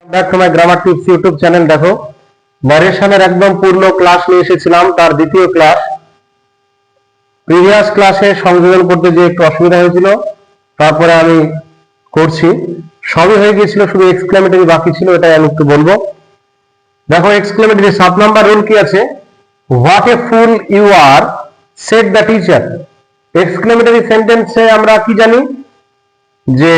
Back to my grammar tips YouTube channel. দেখো, ন্যারেশনের একদম পূর্ণ ক্লাস নিয়ে এসেছিলাম, তার দ্বিতীয় ক্লাস। প্রিভিয়াস ক্লাসে সংযোজন করতে যে একটু অসুবিধা হয়েছিল, তারপরে আমি করছি, সবই হয়ে গিয়েছিল, শুধু এক্সক্লেমেটরি বাকি ছিল, এটা আমি একটু বলবো। দেখো, এক্সক্লেমেটরি 7 নাম্বার রুল কি আছে? What a fool you are, said the teacher. Exclamatory সেন্টেন্সে আমরা কি জানি যে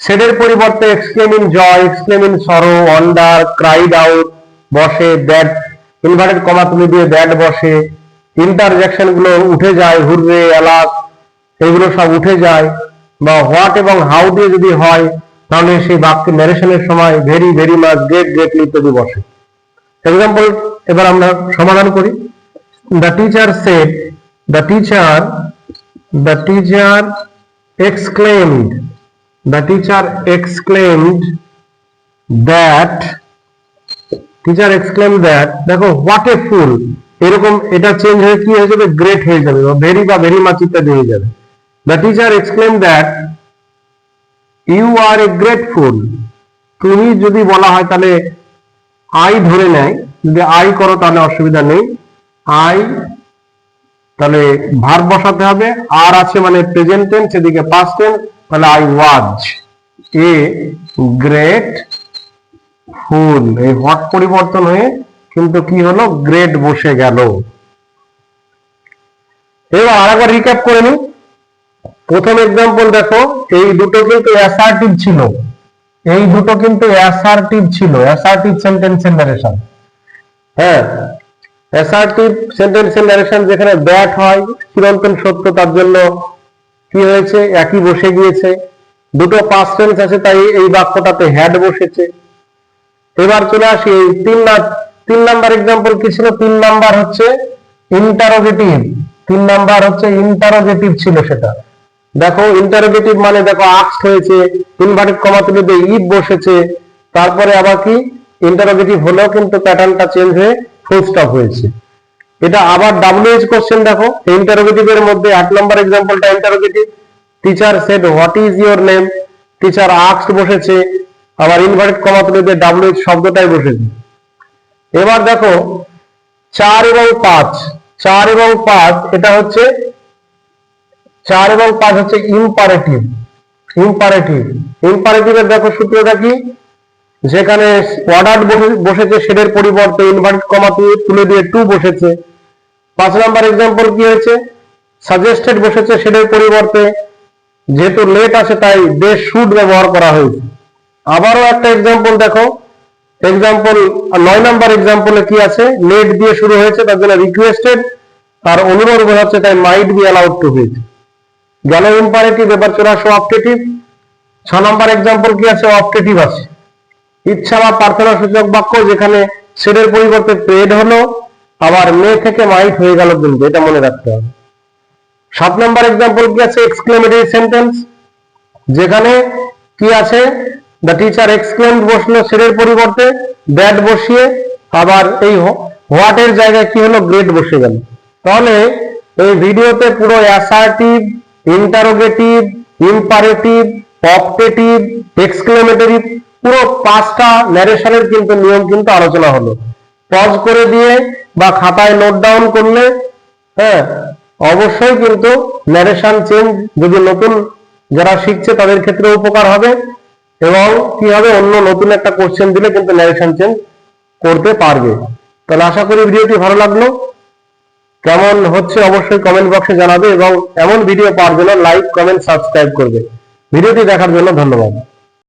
সেডের পরিবর্তে exclaim in joy, exclaim in sorrow, wonder, cried out বসে, দ্যাট ইনভার্টেড কমা তুলে দিয়ে দ্যাট বসে, ইন্টারজেকশন গুলো উঠে যায়, হুররে, অ্যালাস এগুলো সব উঠে যায়। বা হোয়াট এবং হাউ দিয়ে যদি হয়, তাহলে সেই বাক্য ন্যারেশনের সময় very, very much, great, greatly ইত্যাদি বসে। এক্সাম্পল এবার আমরা সমাধান করি। The teacher said, the teacher exclaimed, the teacher exclaimed that, দেখো হোয়াট এ ফুল, এরকম এটা চেঞ্জ হয়ে কি হয়ে যাবে? গ্রেট হয়ে যাবে, ভেরি বা ভেরি মাচ ইত্যাদি হয়ে যাবে। The teacher exclaimed that you are a great fool. তুমি যদি বলা হয় তাহলে আই ধরে নেয়, যদি আই করো তাহলে অসুবিধা নেই। আই তাহলে ভার্ব বসাতে হবে, আর আছে মানে প্রেজেন্ট টেন্স, এদিকে পাস্ট টেন্স, তাহলে আই ওয়াজ এ গ্রেট ফুল। এই হোয়াট পরিবর্তন হয়ে কিন্তু কি হলো? গ্রেট বসে গেল। এবার আরেকবার রিক্যাপ করে নিই। প্রথম এক্সাম্পল দেখো, এই দুটো কিন্তু অ্যাসার্টিভ ছিল, অ্যাসার্টিভ সেন্টেন্সের নারেশন। হ্যাঁ, অ্যাসার্টিভ সেন্টেন্সের নারেশন যেখানে দ্যাট হয়, চিরন্তন সত্য, তার জন্য কি হয়েছে? একই বসে গিয়েছে। দুটো পাস্ট টেন্স আছে, তাই এই বাক্যটাতে হ্যাড বসেছে। এবার চলে আসি এই তিন নাম্বার এক্সাম্পল কি ছিল? 3 নাম্বার হচ্ছে ইন্টারোগেটিভ। 3 নাম্বার হচ্ছে ইন্টারোগেটিভ ছিল সেটা। দেখো, ইন্টারোগেটিভ মানে দেখো আস্কড হয়েছে, ইনভার্টেড কমা তুলে দিয়ে ইফ বসেছে, তারপরে আবার কি ইন্টারোগেটিভ হলো, কিন্তু প্যাটার্নটা চেঞ্জ হয়ে ফুল স্টপ হয়েছে। এটা আবার WH কোশ্চেন। দেখো, ইন্টারোগেটিভ এর মধ্যে 8 নাম্বার এক্সাম্পলটা interrogative. Teacher said what is your name, teacher asked বসেছে, আবার ইনভার্টেড কমা তুলে দিয়ে WH শব্দটাই বসেছে। এবার দেখো 4 এবং 5, এটা হচ্ছে 4 এবং 5 হচ্ছে ইম্পারেটিভের দেখো সূত্রটা কি? যেখানে অর্ডার বসেছে, সেটার পরিবর্তে ইনভার্টেড কমা তুলে দিয়ে টু বসেছে। 5 নাম্বার এক্সাম্পল কি হয়েছে? সাজেস্টেড বসেছে, সেটার পরিবর্তে যেহেতু লেট আছে তাই দে শুড ব্যবহার করা হয়েছে। আবারও একটা এক্সাম্পল দেখো, 9 নাম্বার এক্সাম্পলে কি আছে? লেট দিয়ে শুরু হয়েছে, তার জন্য রিকোয়েস্টেড, আর অনুরোধ বোঝাচ্ছে তাই মাইট বি অ্যালাউড টু হয়েছে। গেল ইম্পারেটিভ। এবার চলে আসো অপটেটিভ। 6 নাম্বার এক্সাম্পল কি আছে? অপটেটিভ আছে, ইচ্ছা বা প্রার্থনা সূচক বাক্য, যেখানে সেডের পরিবর্তে প্রেড হলো, আবার মে থেকে মাইট হয়ে গেল, কিন্তু এটা মনে রাখতে হবে। 7 নাম্বার এক্সাম্পল কি আছে? এক্সক্লেমেটরি সেন্টেন্স, যেখানে কি আছে? দ্য টিচার এক্সক্লেমড বসলো, সেডের পরিবর্তে দ্যাট বসিয়ে, আবার এই হোয়াট এর জায়গায় কি হলো? গ্রেট বসে গেল। তাহলে এই ভিডিওতে পুরো assertive, interrogative, imperative, optative, exclamatory পুরো 5টা ন্যারেশনের কিন্তু নিয়ম কিন্তু আলোচনা হলো। পজ করে দিয়ে বা খাতায় নোট ডাউন করলে, হ্যাঁ, অবশ্যই কিন্তু ন্যারেশন চেঞ্জ, যদি নতুন যারা শিখছে তাদের ক্ষেত্রে উপকার হবে, এবং কি হবে? অন্য নতুন একটা কোশ্চেন দিলে কিন্তু ন্যারেশন চেঞ্জ করতে পারবে। তাহলে আশা করি ভিডিওটি ভালো লাগলো। কেমন হচ্ছে অবশ্যই কমেন্ট বক্সে জানাবে, এবং এমন ভিডিও পাওয়ার জন্য লাইক, কমেন্ট, সাবস্ক্রাইব করবে। ভিডিওটি দেখার জন্য ধন্যবাদ।